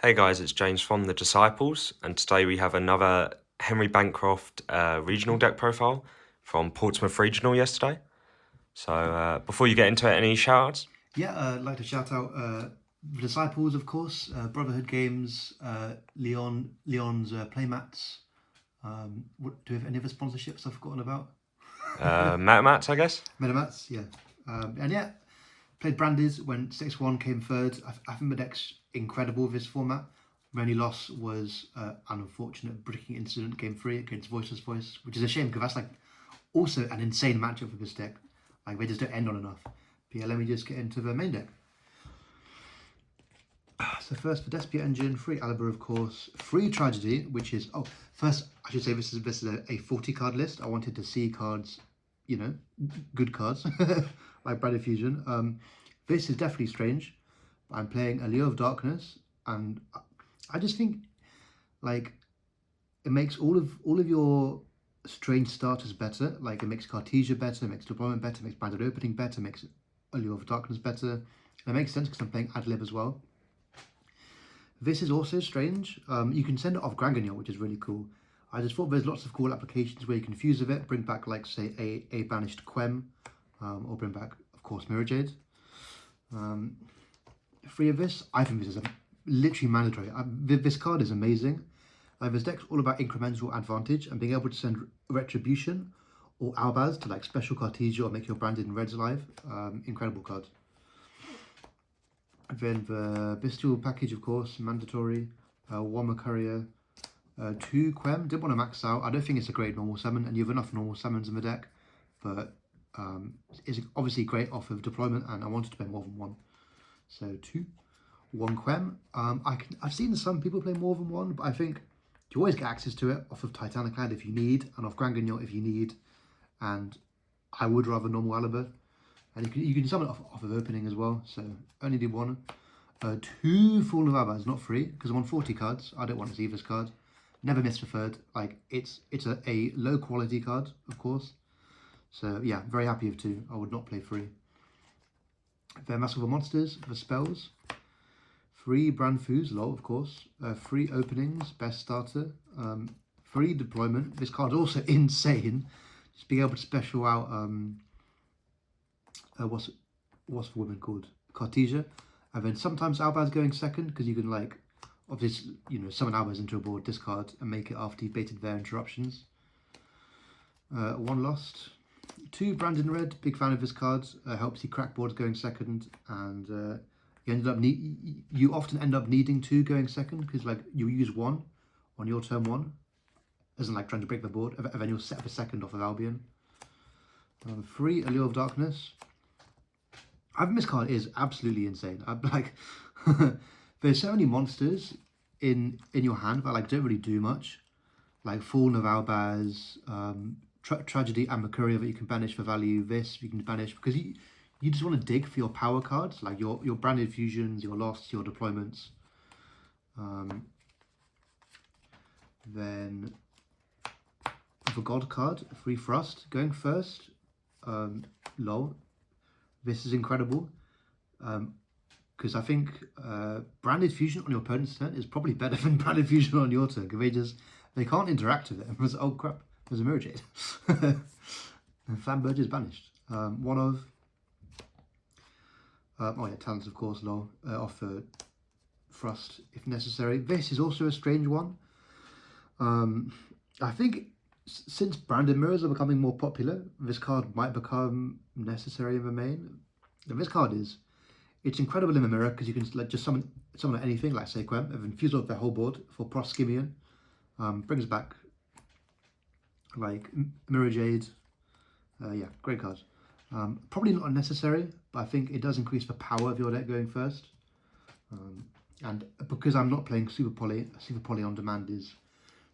Hey guys, it's James from The Disciples, and today we have another Henry Bancroft regional deck profile from Portsmouth Regional yesterday. So before you get into it, any shout-outs? Yeah, I'd like to shout out the Disciples, of course, Brotherhood Games, Leon's Playmats. Do we have any other sponsorships I've forgotten about? Metamats, I guess? Metamats, yeah. And yeah, played Brandy's, went 6-1, came third. I think the deck's incredible with this format. My only loss was an unfortunate bricking incident, game 3 against Voiceless Voice, which is a shame because that's like also an insane matchup for this deck. Like they just don't end on enough. But yeah, let me just get into the main deck. So first for Despia Engine, free Aliber, of course, free Tragedy, which is, first I should say this is a 40 card list. I wanted to see cards, you know, good cards, like Brad Fusion. This is definitely strange. I'm playing a Leo of Darkness, and I just think, like, it makes all of your strange starters better. Like, it makes Cartesia better, it makes Deployment better, it makes Branded Opening better, it makes Allure of Darkness better. And it makes sense because I'm playing Adlib as well. This is also strange. You can send it off Granganyor, which is really cool. I just thought there's lots of cool applications where you can fuse with it, bring back, like, say, a banished Quem, or bring back, of course, Mirror Jade. Free of this, I think this is literally mandatory. This card is amazing. This deck's all about incremental advantage and being able to send Retribution or Albaz to like special Cartesia or make your Branded and Reds alive. Incredible card. Then the Bestial package, of course, mandatory. One Courier, 2 Quem. Didn't want to max out. I don't think it's a great normal summon, and you have enough normal summons in the deck, but it's obviously great off of deployment, and I wanted to play more than one. So 2, 1 Quem. I've seen some people play more than one, but I think you always get access to it off of Titanic Land if you need, and off Granganyor if you need, and I would rather normal Aliber. And you can summon it off of opening as well, so only did one. 2 Fallen of Albaz, not 3, because I'm on 40 cards. I don't want to see this card. Never miss the third. Like, it's a low quality card, of course. So yeah, very happy with 2. I would not play 3. Then Mask of the Monsters, the spells. 3 Brandfus, lol, of course. 3 openings, best starter. 3 deployment. This card's also insane. Just being able to special out what's the woman called? Cartesia. And then sometimes Albaz going second, because you can, like, obviously, you know, summon Albaz into a board, discard, and make it after you've baited their interruptions. 1 lost. 2 Brandon Red, big fan of this card. Helps you crack boards going second, and you often end up needing 2 going second, because, like, you use 1 on your turn 1, as in, like, trying to break the board, and then you'll set up a second off of Albion. 3 Allure of Darkness. I think this card is absolutely insane. I'm like, there's so many monsters in your hand that like don't really do much, like Fallen of Albaz, Tragedy and Mercuria that you can banish for value. This you can banish because you just want to dig for your power cards, like your Branded Fusions, your Losts, your Deployments. Then the God card, Free Thrust, going first. Lol. This is incredible, because I think Branded Fusion on your opponent's turn is probably better than Branded Fusion on your turn, because they can't interact with it. And was, oh crap, there's a Mirror Jade. And Flamberge is banished. One of, Talents, of course, lol, offer Thrust if necessary. This is also a strange one. I think since Branded Mirrors are becoming more popular, this card might become necessary in the main. And this card it's incredible in the mirror because you can like just summon anything, like say Quem, and then fuse off the whole board for Proskimian. Brings back like Mirror Jade. Yeah, great card. Probably not unnecessary, but I think it does increase the power of your deck going first. And because I'm not playing Super Poly on demand is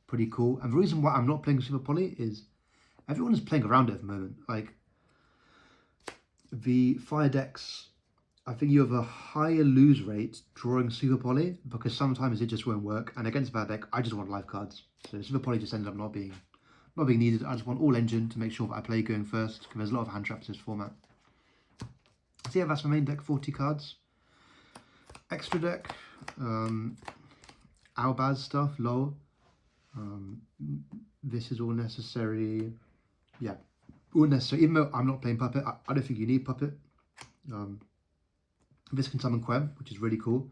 pretty cool. And the reason why I'm not playing Super Poly is everyone is playing around it at the moment. Like, the fire decks, I think you have a higher lose rate drawing Super Poly because sometimes it just won't work. And against that deck, I just want live cards. So Super Poly just ended up not being needed. I just want all engine to make sure that I play going first because there's a lot of hand traps in this format. So yeah, that's my main deck, 40 cards. Extra deck, Albaz stuff, lol. This is all necessary. Yeah, all necessary. Even though I'm not playing Puppet, I don't think you need Puppet. This can summon Quem, which is really cool.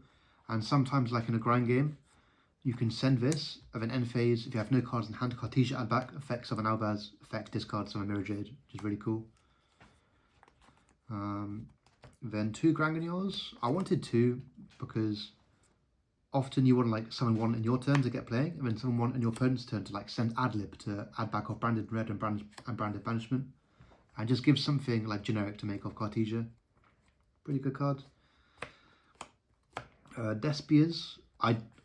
And sometimes, like in a grind game, you can send this, and then end phase, if you have no cards in hand, Cartesia add back, effects of an Albaz, effect discard summon Mirror Jade, which is really cool. Then 2 Granganios. I wanted 2 because often you want to like summon 1 in your turn to get playing, and then summon 1 in your opponent's turn to like send Adlib to add back off Branded Red and Branded Banishment, and just give something like generic to make off Cartesia. Pretty good card. Despias.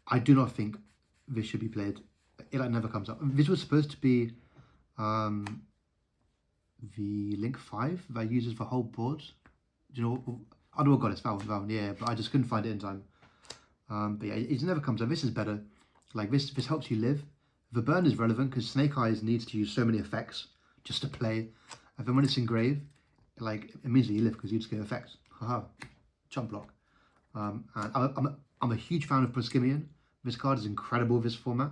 I do not think this should be played. It like never comes up. This was supposed to be the Link 5 that uses the whole board. Do you know? I know what got it. That one, yeah, but I just couldn't find it in time. But yeah, it never comes up. This is better. Like this helps you live. The burn is relevant because Snake Eyes needs to use so many effects just to play. And then when it's engraved, like immediately you live because you just get effects. Haha, chump block. And I'm a huge fan of Proskimian. This card is incredible with this format.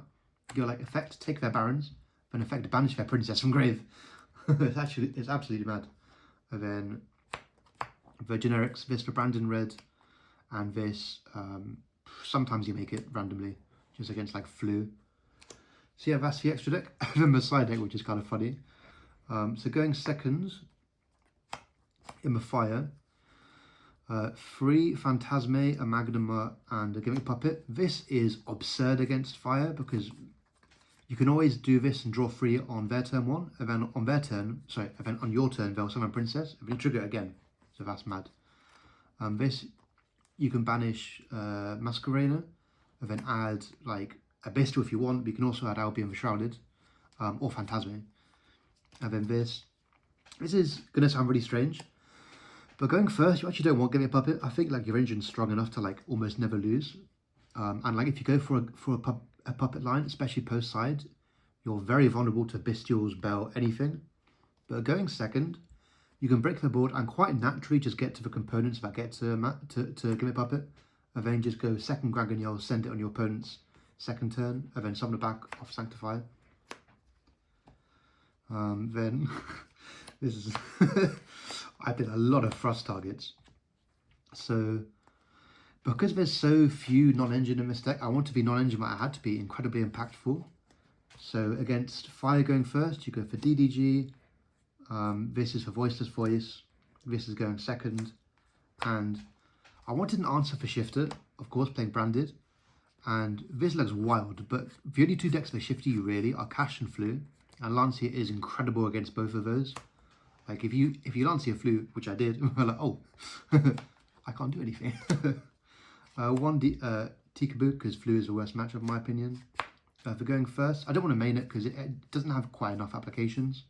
You go like effect, take their barons, then effect, banish their princess from grave. It's absolutely mad. And then the generics, this for Brandon Red, and this, sometimes you make it randomly, just against like Flu. So yeah, that's the extra deck. Then the side deck, which is kind of funny. So going second in the fire, 3 Phantasme, a Magnuma, and a Gimmick Puppet. This is absurd against fire because you can always do this and draw 3 on their turn 1, and then on their turn, sorry, and then on your turn they'll summon Princess, and then trigger it again. So that's mad. This, you can banish Masquerader, and then add like a Bestial if you want, but you can also add Albion the Shrouded, or Phantasme. And then this is going to sound really strange, but going first, you actually don't want Gimmick Puppet. I think like your engine's strong enough to like almost never lose. And like if you go for a puppet line, especially post side, you're very vulnerable to Bestials, Bell, anything. But going second, you can break the board and quite naturally just get to the components that get to Gimmick Puppet, and then just go second Graganiel, send it on your opponent's second turn, and then summon it back off Sanctify. Then this is I did a lot of thrust targets. So because there's so few non-engine in this deck, I want to be non-engine, but I had to be incredibly impactful. So against fire going first, you go for DDG. This is for Voiceless Voice. This is going second. And I wanted an answer for Shifter, of course, playing Branded. And this looks wild, but the only 2 decks that Shifter you really are Cash and Flu. And Lancia is incredible against both of those. Like if you Lancia Flu, which I did, I'm like, oh, I can't do anything. 1 Tikaboo, because Flu is the worst matchup in my opinion. For going first, I don't want to main it because it doesn't have quite enough applications.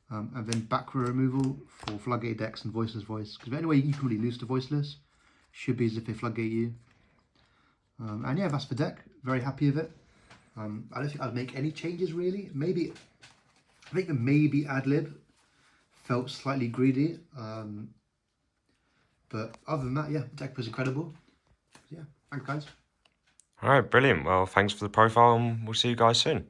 And then back row removal for Floodgate decks and Voiceless Voice, because the only way you can really lose to Voiceless should be as if they Floodgate you. And yeah, that's the deck. Very happy with it. I don't think I'd make any changes really. I think maybe Adlib felt slightly greedy. But other than that, yeah, the deck was incredible. Yeah, thanks guys. All right, brilliant. Well, thanks for the profile, and we'll see you guys soon.